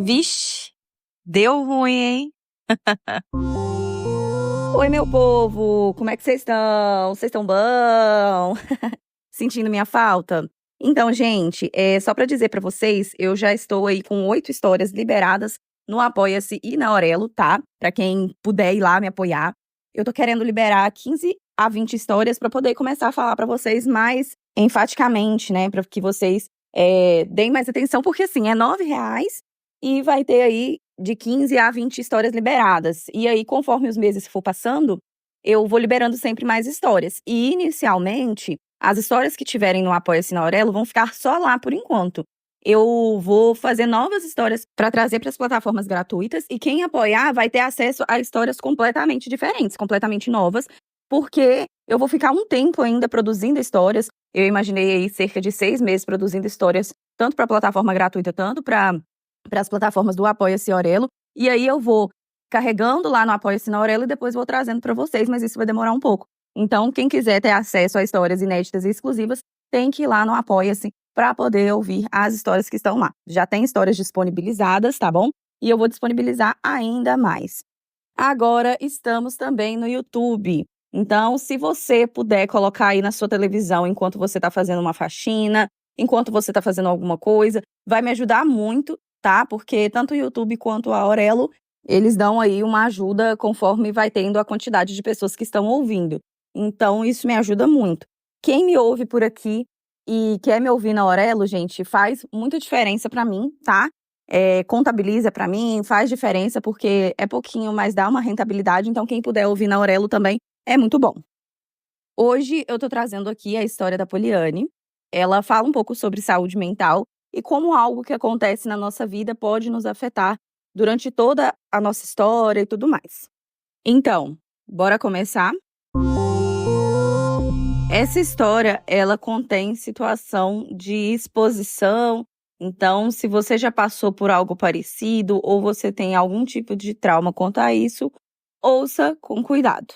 Vixe, deu ruim, hein? Oi, meu povo! Como é que vocês estão? Vocês estão bom? Sentindo minha falta? Então, gente, só para dizer para vocês, eu já estou aí com 8 histórias liberadas no Apoia-se e na Aurelo, tá? Para quem puder ir lá me apoiar. Eu tô querendo liberar 15 a 20 histórias para poder começar a falar para vocês mais enfaticamente, né? Para que vocês deem mais atenção, porque assim, é R$ 9 e vai ter aí de 15 a 20 histórias liberadas. E aí, conforme os meses for passando, eu vou liberando sempre mais histórias. E, inicialmente, as histórias que tiverem no Apoia-se na Aurelo vão ficar só lá por enquanto. Eu vou fazer novas histórias para trazer para as plataformas gratuitas e quem apoiar vai ter acesso a histórias completamente diferentes, completamente novas, porque eu vou ficar um tempo ainda produzindo histórias. Eu imaginei aí cerca de 6 meses produzindo histórias, tanto para a plataforma gratuita, tanto para as plataformas do Apoia-se Aurelo. E aí eu vou carregando lá no Apoia-se na Aurelo e depois vou trazendo para vocês, mas isso vai demorar um pouco. Então, quem quiser ter acesso a histórias inéditas e exclusivas, tem que ir lá no Apoia-se para poder ouvir as histórias que estão lá. Já tem histórias disponibilizadas, tá bom? E eu vou disponibilizar ainda mais. Agora estamos também no YouTube. Então, se você puder colocar aí na sua televisão enquanto você está fazendo uma faxina, enquanto você está fazendo alguma coisa, vai me ajudar muito, tá? Porque tanto o YouTube quanto a Aurelo, eles dão aí uma ajuda conforme vai tendo a quantidade de pessoas que estão ouvindo. Então, isso me ajuda muito. Quem me ouve por aqui e quer me ouvir na Aurelo, gente, faz muita diferença para mim, tá? Contabiliza para mim, faz diferença porque é pouquinho, mas dá uma rentabilidade. Então, quem puder ouvir na Aurelo também é muito bom. Hoje eu tô trazendo aqui a história da Poliane. Ela fala um pouco sobre saúde mental e como algo que acontece na nossa vida pode nos afetar durante toda a nossa história e tudo mais. Então, bora começar? Essa história, ela contém situação de exposição. Então, se você já passou por algo parecido ou você tem algum tipo de trauma quanto a isso, ouça com cuidado.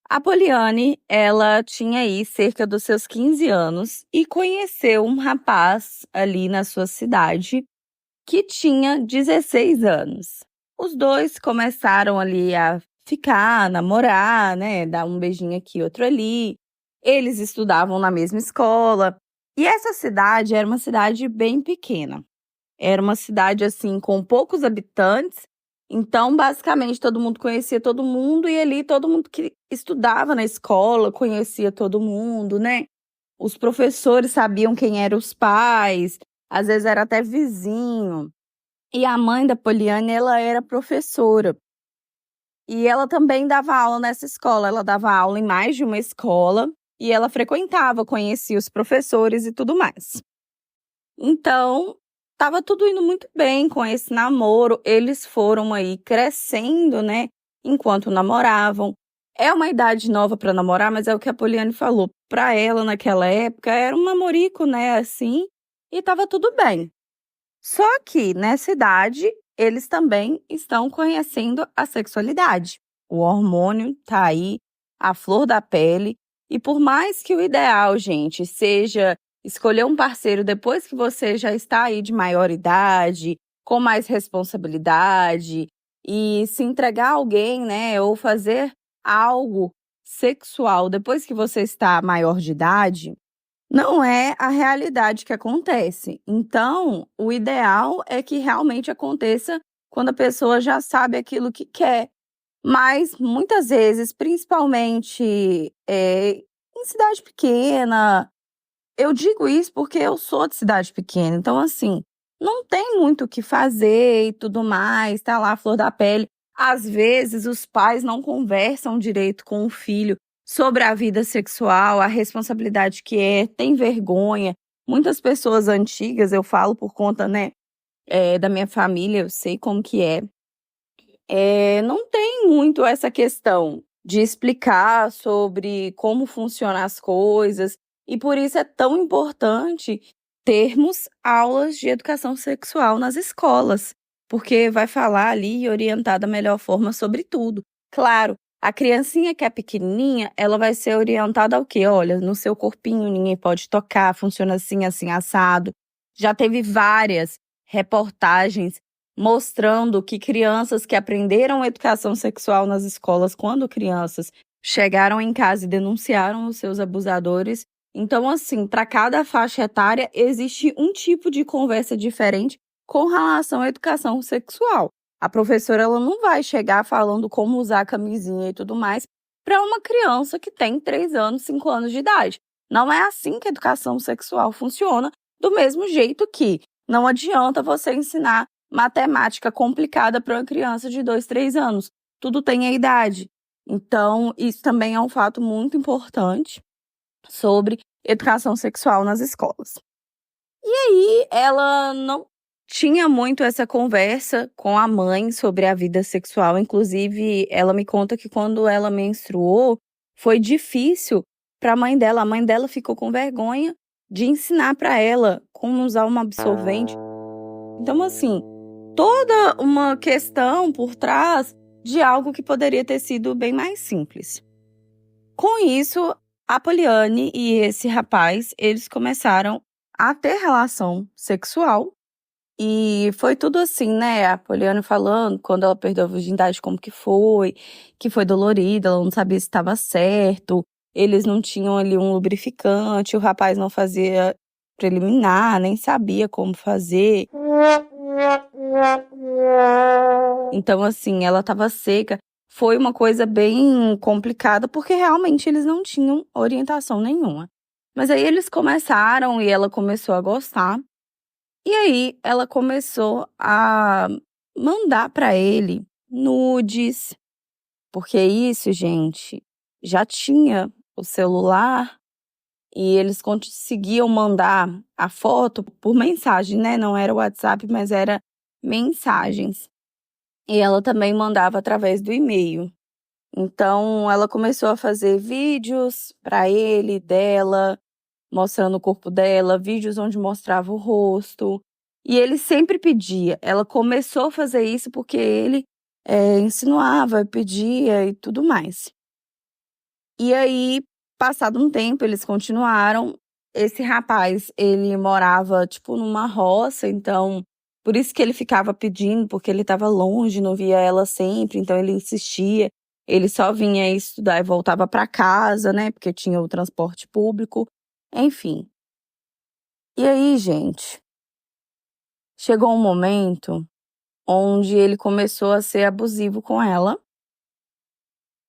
A Poliane, ela tinha aí cerca dos seus 15 anos e conheceu um rapaz ali na sua cidade que tinha 16 anos. Os dois começaram ali a ficar, namorar, né, dar um beijinho aqui, outro ali. Eles estudavam na mesma escola. E essa cidade era uma cidade bem pequena. Era uma cidade, assim, com poucos habitantes. Então, basicamente, todo mundo conhecia todo mundo e ali todo mundo que estudava na escola conhecia todo mundo, né? Os professores sabiam quem eram os pais, às vezes era até vizinho. E a mãe da Poliane, ela era professora. E ela também dava aula nessa escola. Ela dava aula em mais de uma escola e ela frequentava, conhecia os professores e tudo mais. Então, estava tudo indo muito bem com esse namoro. Eles foram aí crescendo, né, enquanto namoravam. É uma idade nova para namorar, mas é o que a Poliane falou. Para ela, naquela época, era um namorico, né, assim, e estava tudo bem. Só que, nessa idade, eles também estão conhecendo a sexualidade. O hormônio tá aí, a flor da pele. E por mais que o ideal, gente, seja escolher um parceiro depois que você já está aí de maior idade, com mais responsabilidade, e se entregar a alguém, né, ou fazer algo sexual depois que você está maior de idade, não é a realidade que acontece. Então, o ideal é que realmente aconteça quando a pessoa já sabe aquilo que quer. Mas, muitas vezes, principalmente em cidade pequena, eu digo isso porque eu sou de cidade pequena. Então, assim, não tem muito o que fazer e tudo mais, tá lá a flor da pele. Às vezes, os pais não conversam direito com o filho sobre a vida sexual, a responsabilidade que é, tem vergonha. Muitas pessoas antigas, eu falo por conta, né, da minha família, eu sei como que é. Não tem muito essa questão de explicar sobre como funcionam as coisas, e por isso é tão importante termos aulas de educação sexual nas escolas, porque vai falar ali e orientar da melhor forma sobre tudo. Claro, a criancinha que é pequenininha, ela vai ser orientada ao quê? Olha, no seu corpinho ninguém pode tocar, funciona assim, assim, assado. Já teve várias reportagens mostrando que crianças que aprenderam educação sexual nas escolas quando crianças chegaram em casa e denunciaram os seus abusadores. Então, assim, para cada faixa etária existe um tipo de conversa diferente com relação à educação sexual. A professora ela não vai chegar falando como usar a camisinha e tudo mais para uma criança que tem 3 anos, 5 anos de idade. Não é assim que a educação sexual funciona, do mesmo jeito que não adianta você ensinar matemática complicada para uma criança de 2, 3 anos. Tudo tem a idade. Então, isso também é um fato muito importante sobre educação sexual nas escolas. E aí, ela não tinha muito essa conversa com a mãe sobre a vida sexual. Inclusive, ela me conta que quando ela menstruou, foi difícil para a mãe dela. A mãe dela ficou com vergonha de ensinar para ela como usar um absorvente. Então, assim, toda uma questão por trás de algo que poderia ter sido bem mais simples. Com isso, a Poliane e esse rapaz, eles começaram a ter relação sexual. E foi tudo assim, né? A Poliane falando, quando ela perdeu a virgindade, como que foi dolorido, ela não sabia se estava certo, eles não tinham ali um lubrificante, o rapaz não fazia preliminar, nem sabia como fazer. Então, assim, ela estava seca. Foi uma coisa bem complicada, porque realmente eles não tinham orientação nenhuma. Mas aí eles começaram e ela começou a gostar. E aí ela começou a mandar para ele nudes, porque isso, gente, já tinha o celular e eles conseguiam mandar a foto por mensagem, né? Não era WhatsApp, mas era mensagens. E ela também mandava através do e-mail. Então ela começou a fazer vídeos para ele, dela, mostrando o corpo dela, vídeos onde mostrava o rosto. E ele sempre pedia. Ela começou a fazer isso porque ele insinuava, pedia e tudo mais. E aí, passado um tempo, eles continuaram. Esse rapaz, ele morava, tipo, numa roça, então, por isso que ele ficava pedindo, porque ele estava longe, não via ela sempre, então ele insistia. Ele só vinha estudar e voltava para casa, né, porque tinha o transporte público. Enfim. E aí, gente, chegou um momento onde ele começou a ser abusivo com ela.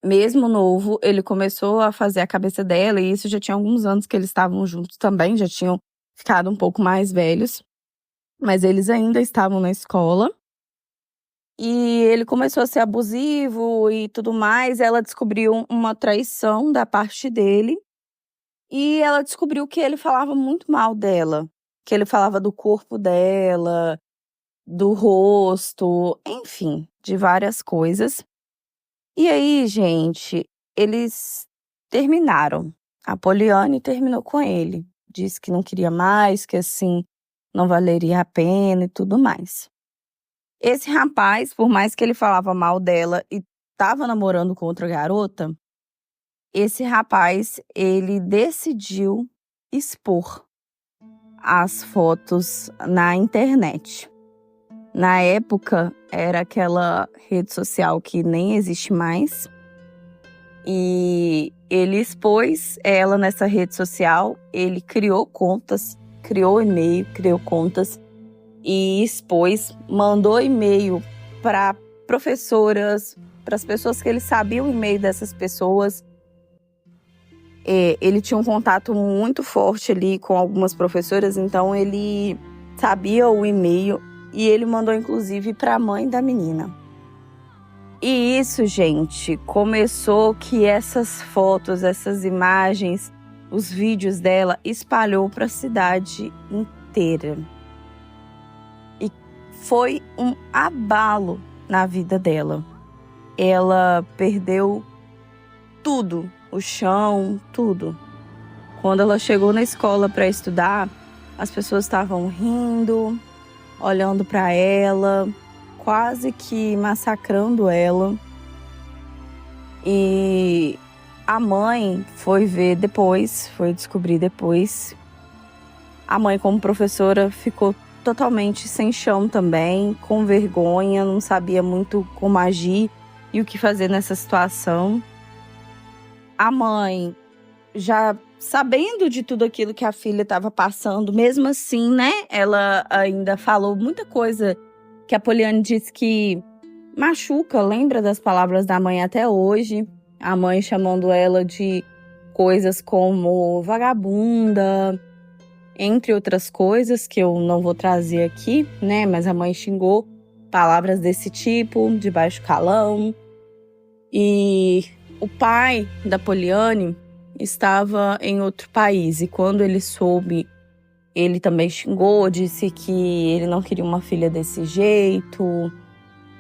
Mesmo novo, ele começou a fazer a cabeça dela, e isso já tinha alguns anos que eles estavam juntos também, já tinham ficado um pouco mais velhos, mas eles ainda estavam na escola. E ele começou a ser abusivo e tudo mais. Ela descobriu uma traição da parte dele. E ela descobriu que ele falava muito mal dela. Que ele falava do corpo dela, do rosto, enfim, de várias coisas. E aí, gente, eles terminaram. A Poliane terminou com ele. Disse que não queria mais, que assim, não valeria a pena e tudo mais. Esse rapaz, por mais que ele falava mal dela e estava namorando com outra garota, esse rapaz, ele decidiu expor as fotos na internet. Na época, era aquela rede social que nem existe mais. E ele expôs ela nessa rede social, ele criou contas, criou e-mail, criou contas e expôs, mandou e-mail para professoras, para as pessoas que ele sabia o e-mail dessas pessoas. Ele tinha um contato muito forte ali com algumas professoras, então ele sabia o e-mail e ele mandou inclusive para a mãe da menina. E isso, gente, começou que essas fotos, essas imagens, os vídeos dela espalhou para a cidade inteira. E foi um abalo na vida dela. Ela perdeu tudo, o chão, tudo. Quando ela chegou na escola para estudar, as pessoas estavam rindo, olhando para ela, quase que massacrando ela. E a mãe foi ver depois, foi descobrir depois. A mãe, como professora, ficou totalmente sem chão também, com vergonha, não sabia muito como agir e o que fazer nessa situação. A mãe, já sabendo de tudo aquilo que a filha estava passando, mesmo assim, né, ela ainda falou muita coisa que a Poliane disse que machuca, lembra das palavras da mãe até hoje. A mãe chamando ela de coisas como vagabunda, entre outras coisas que eu não vou trazer aqui, né? Mas a mãe xingou palavras desse tipo, de baixo calão. E o pai da Poliane estava em outro país. E quando ele soube, ele também xingou, disse que ele não queria uma filha desse jeito.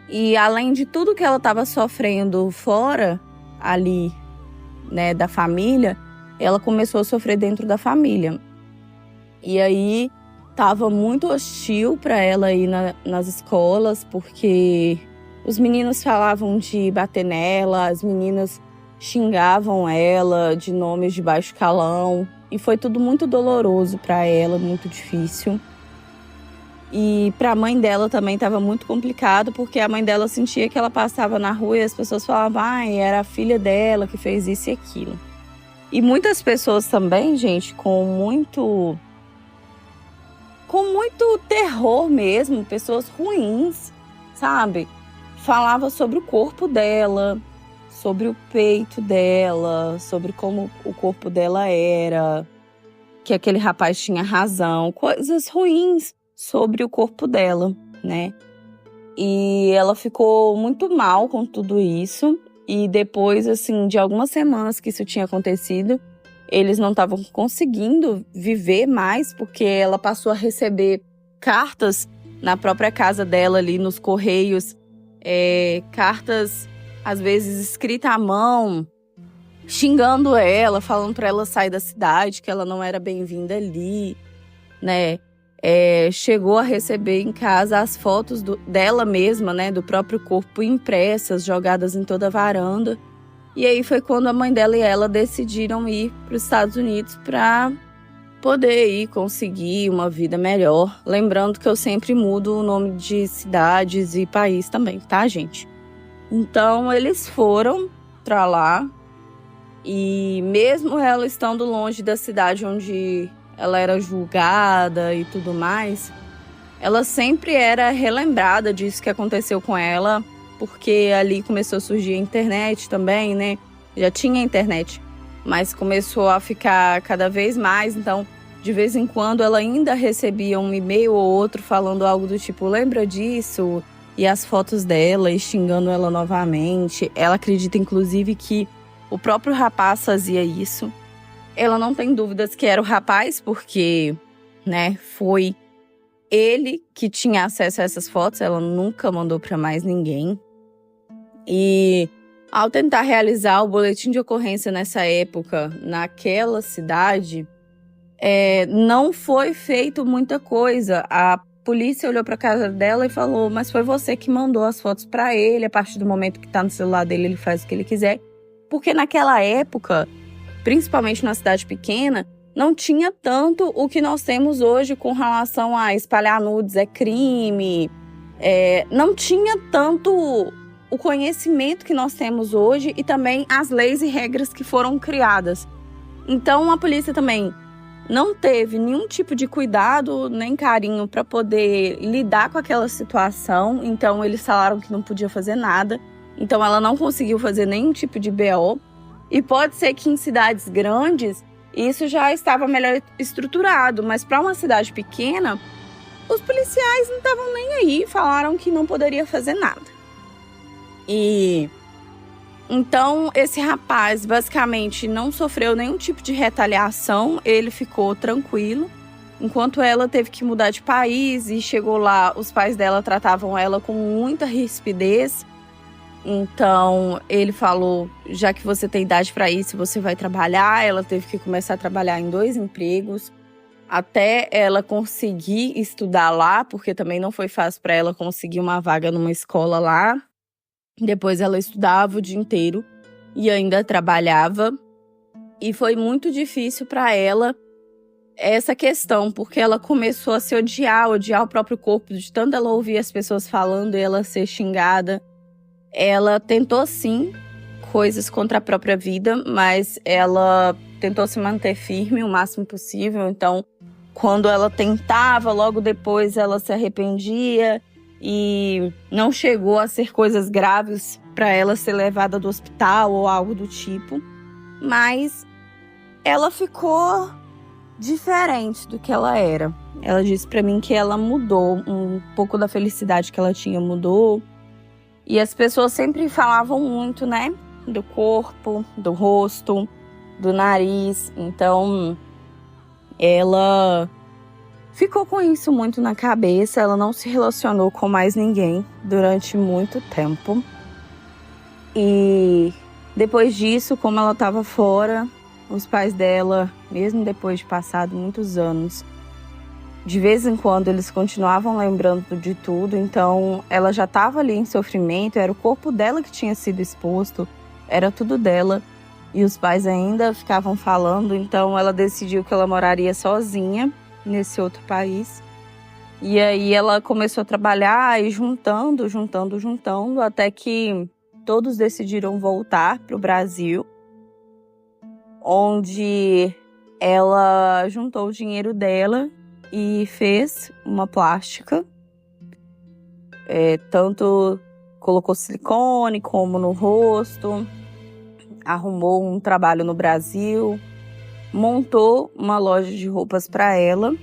E além de tudo que ela estava sofrendo fora ali, né, da família, ela começou a sofrer dentro da família. E aí tava muito hostil para ela ir nas escolas, porque os meninos falavam de bater nela, as meninas xingavam ela de nomes de baixo calão. E foi tudo muito doloroso para ela, muito difícil. E para a mãe dela também estava muito complicado, porque a mãe dela sentia que ela passava na rua e as pessoas falavam, era a filha dela que fez isso e aquilo. E muitas pessoas também, gente, com muito terror mesmo, pessoas ruins, sabe? Falava sobre o corpo dela, sobre o peito dela, sobre como o corpo dela era, que aquele rapaz tinha razão, coisas ruins sobre o corpo dela, né? E ela ficou muito mal com tudo isso. E depois, assim, de algumas semanas que isso tinha acontecido, eles não estavam conseguindo viver mais, porque ela passou a receber cartas na própria casa dela ali, nos correios. Cartas, às vezes, escritas à mão, xingando ela, falando para ela sair da cidade, que ela não era bem-vinda ali, né? Chegou a receber em casa as fotos dela mesma, né, do próprio corpo impressas, jogadas em toda a varanda. E aí foi quando a mãe dela e ela decidiram ir para os Estados Unidos para poder ir conseguir uma vida melhor. Lembrando que eu sempre mudo o nome de cidades e país também, tá, gente? Então eles foram para lá e mesmo ela estando longe da cidade onde ela era julgada e tudo mais, ela sempre era relembrada disso que aconteceu com ela, porque ali começou a surgir a internet também, né? Já tinha internet, mas começou a ficar cada vez mais, então de vez em quando ela ainda recebia um e-mail ou outro falando algo do tipo, lembra disso? E as fotos dela e xingando ela novamente. Ela acredita inclusive que o próprio rapaz fazia isso. Ela não tem dúvidas que era o rapaz, porque, né, foi ele que tinha acesso a essas fotos, ela nunca mandou para mais ninguém. E ao tentar realizar o boletim de ocorrência nessa época, naquela cidade, não foi feito muita coisa. A polícia olhou para a casa dela e falou, mas foi você que mandou as fotos para ele, a partir do momento que tá no celular dele, ele faz o que ele quiser. Porque naquela época, principalmente na cidade pequena, não tinha tanto o que nós temos hoje com relação a espalhar nudes é crime. Não tinha tanto o conhecimento que nós temos hoje e também as leis e regras que foram criadas. Então a polícia também não teve nenhum tipo de cuidado nem carinho para poder lidar com aquela situação. Então eles falaram que não podia fazer nada. Então ela não conseguiu fazer nenhum tipo de BO. E pode ser que em cidades grandes isso já estava melhor estruturado, mas para uma cidade pequena, os policiais não estavam nem aí, falaram que não poderia fazer nada. E então esse rapaz basicamente não sofreu nenhum tipo de retaliação, ele ficou tranquilo, enquanto ela teve que mudar de país e chegou lá, os pais dela tratavam ela com muita rispidez. Então, ele falou, já que você tem idade para isso, você vai trabalhar. Ela teve que começar a trabalhar em 2 empregos, até ela conseguir estudar lá, porque também não foi fácil para ela conseguir uma vaga numa escola lá. Depois ela estudava o dia inteiro e ainda trabalhava. E foi muito difícil para ela essa questão, porque ela começou a se odiar o próprio corpo, de tanto ela ouvir as pessoas falando e ela ser xingada. Ela tentou sim coisas contra a própria vida, mas ela tentou se manter firme o máximo possível. Então, quando ela tentava, logo depois ela se arrependia e não chegou a ser coisas graves para ela ser levada do hospital ou algo do tipo. Mas ela ficou diferente do que ela era. Ela disse para mim que ela mudou, um pouco da felicidade que ela tinha mudou. E as pessoas sempre falavam muito, né? Do corpo, do rosto, do nariz. Então, ela ficou com isso muito na cabeça. Ela não se relacionou com mais ninguém durante muito tempo. E depois disso, como ela estava fora, os pais dela, mesmo depois de passado muitos anos, de vez em quando eles continuavam lembrando de tudo. Então ela já estava ali em sofrimento, era o corpo dela que tinha sido exposto, era tudo dela. E os pais ainda ficavam falando, então ela decidiu que ela moraria sozinha nesse outro país. E aí ela começou a trabalhar e juntando, até que todos decidiram voltar para o Brasil, onde ela juntou o dinheiro dela e fez uma plástica. Tanto colocou silicone como no rosto, arrumou um trabalho no Brasil, montou uma loja de roupas para ela.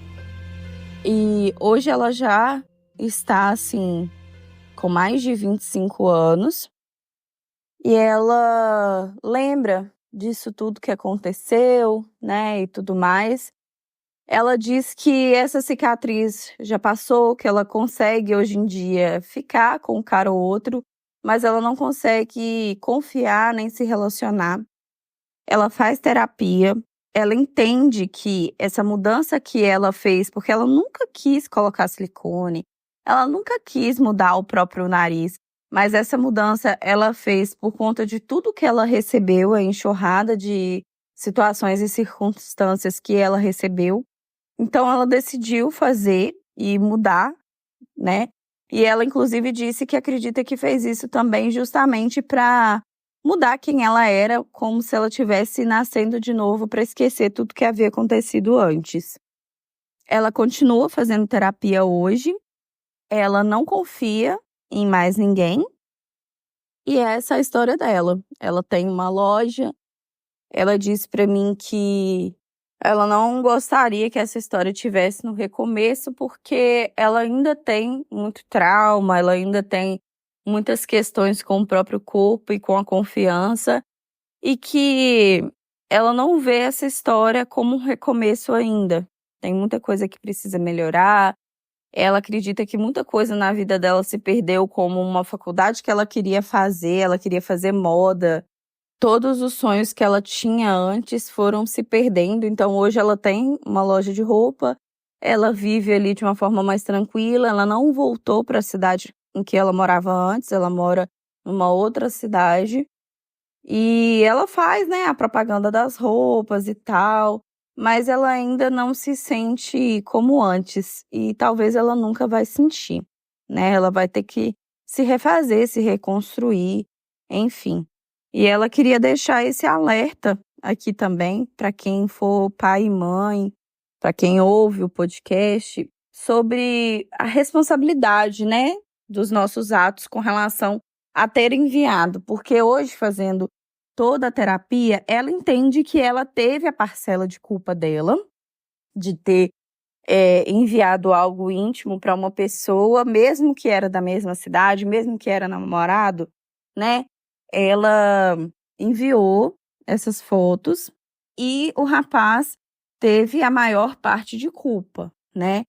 E hoje ela já está assim com mais de 25 anos. E ela lembra disso tudo que aconteceu, né, e tudo mais. Ela diz que essa cicatriz já passou, que ela consegue hoje em dia ficar com um cara ou outro, mas ela não consegue confiar nem se relacionar. Ela faz terapia, ela entende que essa mudança que ela fez, porque ela nunca quis colocar silicone, ela nunca quis mudar o próprio nariz, mas essa mudança ela fez por conta de tudo que ela recebeu, a enxurrada de situações e circunstâncias que ela recebeu. Então ela decidiu fazer e mudar, né? E ela inclusive disse que acredita que fez isso também justamente para mudar quem ela era, como se ela estivesse nascendo de novo para esquecer tudo que havia acontecido antes. Ela continua fazendo terapia hoje, ela não confia em mais ninguém, e essa é a história dela. Ela tem uma loja, ela disse para mim que ela não gostaria que essa história tivesse no recomeço, porque ela ainda tem muito trauma, ela ainda tem muitas questões com o próprio corpo e com a confiança, e que ela não vê essa história como um recomeço ainda. Tem muita coisa que precisa melhorar. Ela acredita que muita coisa na vida dela se perdeu, como uma faculdade que ela queria fazer moda. Todos os sonhos que ela tinha antes foram se perdendo. Então hoje ela tem uma loja de roupa, ela vive ali de uma forma mais tranquila, ela não voltou para a cidade em que ela morava antes, ela mora numa outra cidade. E ela faz, né, a propaganda das roupas e tal, mas ela ainda não se sente como antes e talvez ela nunca vai sentir, né? Ela vai ter que se refazer, se reconstruir, enfim. E ela queria deixar esse alerta aqui também para quem for pai e mãe, para quem ouve o podcast, sobre a responsabilidade, né, dos nossos atos com relação a ter enviado, porque hoje, fazendo toda a terapia, ela entende que ela teve a parcela de culpa dela, de ter enviado algo íntimo para uma pessoa, mesmo que era da mesma cidade, mesmo que era namorado, né? Ela enviou essas fotos e o rapaz teve a maior parte de culpa, né?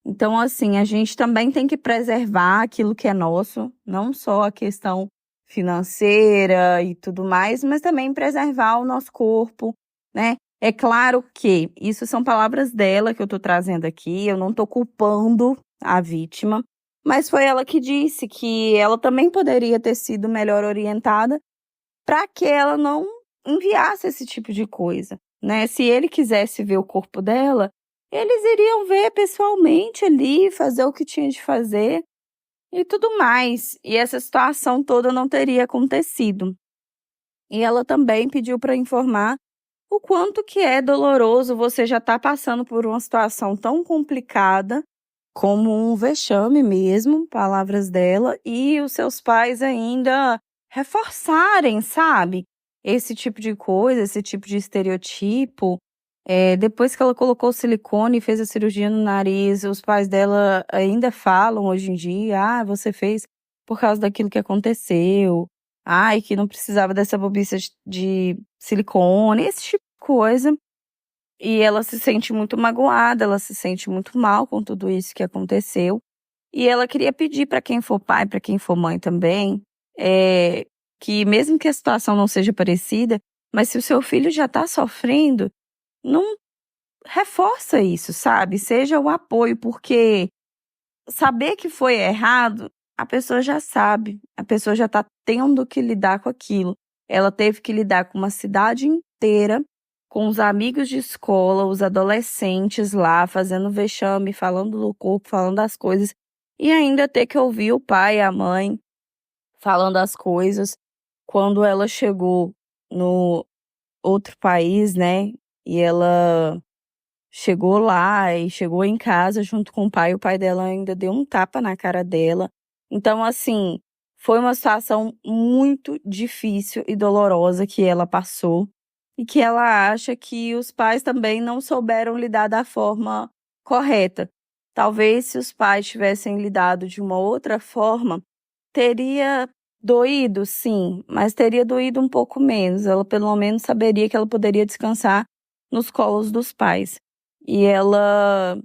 Então, assim, a gente também tem que preservar aquilo que é nosso, não só a questão financeira e tudo mais, mas também preservar o nosso corpo, né? É claro que isso são palavras dela que eu tô trazendo aqui, eu não tô culpando a vítima, mas foi ela que disse que ela também poderia ter sido melhor orientada para que ela não enviasse esse tipo de coisa, né? Se ele quisesse ver o corpo dela, eles iriam ver pessoalmente ali, fazer o que tinha de fazer e tudo mais. E essa situação toda não teria acontecido. E ela também pediu para informar o quanto que é doloroso você já estar passando por uma situação tão complicada, como um vexame mesmo, palavras dela, e os seus pais ainda reforçarem, sabe, esse tipo de coisa, esse tipo de estereotipo. Depois que ela colocou o silicone e fez a cirurgia no nariz, os pais dela ainda falam hoje em dia: "Ah, você fez por causa daquilo que aconteceu. Ai, que não precisava dessa bobiça de silicone", esse tipo de coisa. E ela se sente muito magoada, ela se sente muito mal com tudo isso que aconteceu. E ela queria pedir para quem for pai, para quem for mãe também, que mesmo que a situação não seja parecida, mas se o seu filho já está sofrendo, não reforça isso, sabe? Seja o apoio, porque saber que foi errado, a pessoa já sabe, a pessoa já está tendo que lidar com aquilo. Ela teve que lidar com uma cidade inteira, com os amigos de escola, os adolescentes lá, fazendo vexame, falando do corpo, falando das coisas, e ainda ter que ouvir o pai e a mãe falando as coisas. Quando ela chegou no outro país, né, e ela chegou lá e chegou em casa junto com o pai dela ainda deu um tapa na cara dela. Então, assim, foi uma situação muito difícil e dolorosa que ela passou e que ela acha que os pais também não souberam lidar da forma correta. Talvez se os pais tivessem lidado de uma outra forma, teria doído, sim, mas teria doído um pouco menos. Ela pelo menos saberia que ela poderia descansar nos colos dos pais. E ela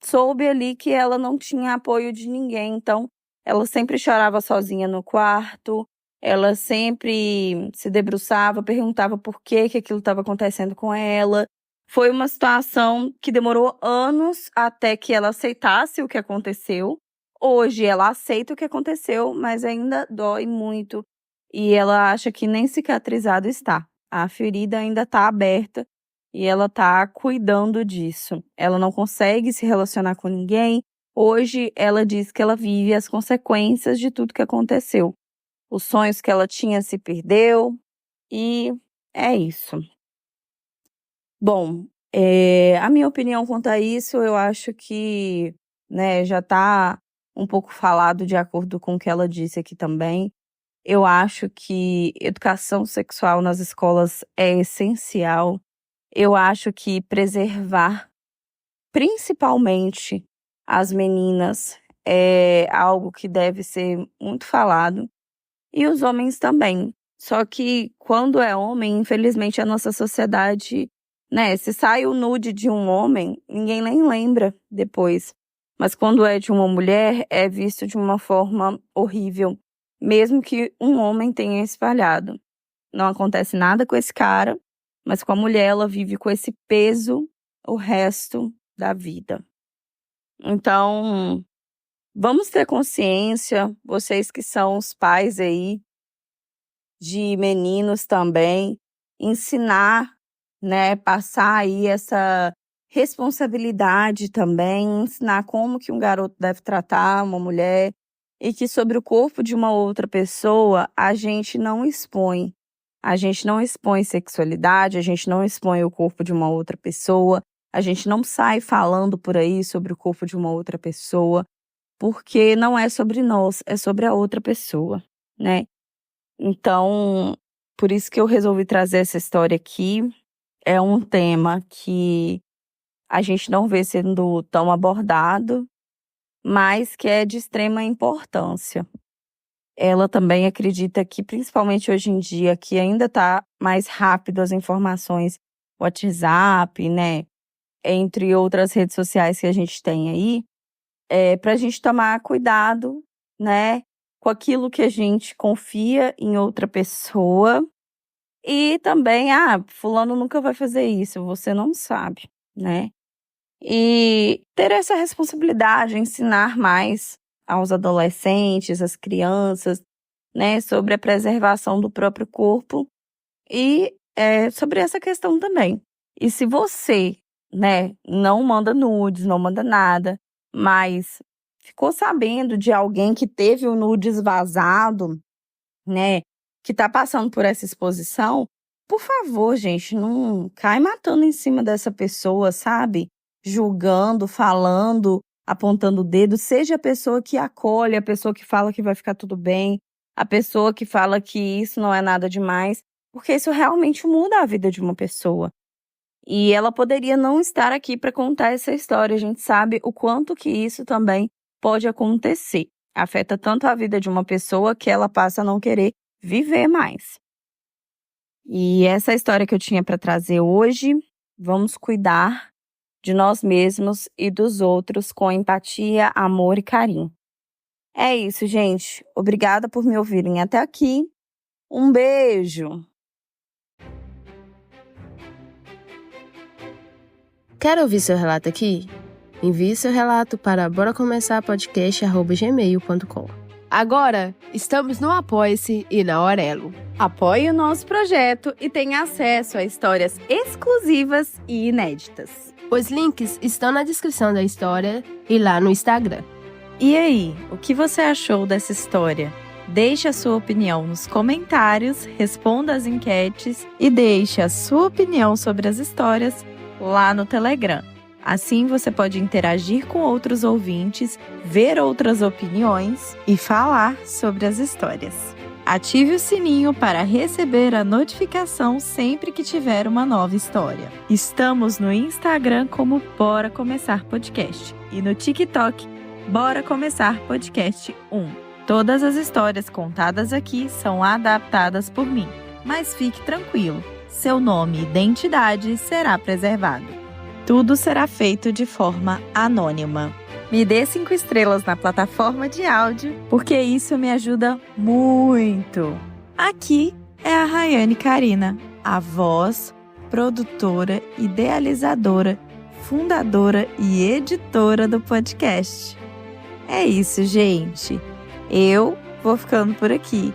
soube ali que ela não tinha apoio de ninguém, então ela sempre chorava sozinha no quarto, ela sempre se debruçava, perguntava por que que aquilo estava acontecendo com ela. Foi uma situação que demorou anos até que ela aceitasse o que aconteceu. Hoje ela aceita o que aconteceu, mas ainda dói muito e ela acha que nem cicatrizado está. A ferida ainda está aberta e ela tá cuidando disso. Ela não consegue se relacionar com ninguém. Hoje ela diz que ela vive as consequências de tudo que aconteceu. Os sonhos que ela tinha se perdeu e é isso. Bom, a minha opinião quanto a isso, eu acho que, né, já tá um pouco falado de acordo com o que ela disse aqui também. Eu acho que educação sexual nas escolas é essencial. Eu acho que preservar, principalmente as meninas, é algo que deve ser muito falado, e os homens também. Só que quando é homem, infelizmente a nossa sociedade, né, se sai o nude de um homem, ninguém nem lembra depois. Mas quando é de uma mulher, é visto de uma forma horrível, mesmo que um homem tenha espalhado. Não acontece nada com esse cara, mas com a mulher ela vive com esse peso o resto da vida. Então, vamos ter consciência, vocês que são os pais aí de meninos também, ensinar, né, passar aí essa responsabilidade também, ensinar como que um garoto deve tratar uma mulher e que sobre o corpo de uma outra pessoa a gente não expõe. A gente não expõe sexualidade, a gente não expõe o corpo de uma outra pessoa, a gente não sai falando por aí sobre o corpo de uma outra pessoa, porque não é sobre nós, é sobre a outra pessoa, né? Então, por isso que eu resolvi trazer essa história aqui. É um tema que a gente não vê sendo tão abordado, mas que é de extrema importância. Ela também acredita que, principalmente hoje em dia, que ainda está mais rápido as informações, WhatsApp, né, entre outras redes sociais que a gente tem aí, para a gente tomar cuidado, né, com aquilo que a gente confia em outra pessoa e também, fulano nunca vai fazer isso, você não sabe, né. E ter essa responsabilidade, ensinar mais aos adolescentes, às crianças, né, sobre a preservação do próprio corpo e, sobre essa questão também. E se você, né, não manda nudes, não manda nada, mas ficou sabendo de alguém que teve o nudes vazado, né, que tá passando por essa exposição, por favor, gente, não cai matando em cima dessa pessoa, sabe? Julgando, falando, apontando o dedo, seja a pessoa que acolhe, a pessoa que fala que vai ficar tudo bem, a pessoa que fala que isso não é nada demais, porque isso realmente muda a vida de uma pessoa. E ela poderia não estar aqui para contar essa história. A gente sabe o quanto que isso também pode acontecer. Afeta tanto a vida de uma pessoa que ela passa a não querer viver mais. E essa história que eu tinha para trazer hoje, vamos cuidar de nós mesmos e dos outros com empatia, amor e carinho. É isso, gente. Obrigada por me ouvirem até aqui. Um beijo! Quer ouvir seu relato aqui? Envie seu relato para boracomeçarpodcast@gmail.com. Agora, estamos no Apoia-se e na Aurelo. Apoie o nosso projeto e tenha acesso a histórias exclusivas e inéditas. Os links estão na descrição da história e lá no Instagram. E aí, o que você achou dessa história? Deixe a sua opinião nos comentários, responda as enquetes e deixe a sua opinião sobre as histórias lá no Telegram. Assim você pode interagir com outros ouvintes, ver outras opiniões e falar sobre as histórias. Ative o sininho para receber a notificação sempre que tiver uma nova história. Estamos no Instagram como Bora Começar Podcast e no TikTok Bora Começar Podcast 1. Todas as histórias contadas aqui são adaptadas por mim, mas fique tranquilo, seu nome e identidade será preservado. Tudo será feito de forma anônima. Me dê 5 estrelas na plataforma de áudio, porque isso me ajuda muito. Aqui é a Rayane Carina, a voz, produtora, idealizadora, fundadora e editora do podcast. É isso, gente. Eu vou ficando por aqui.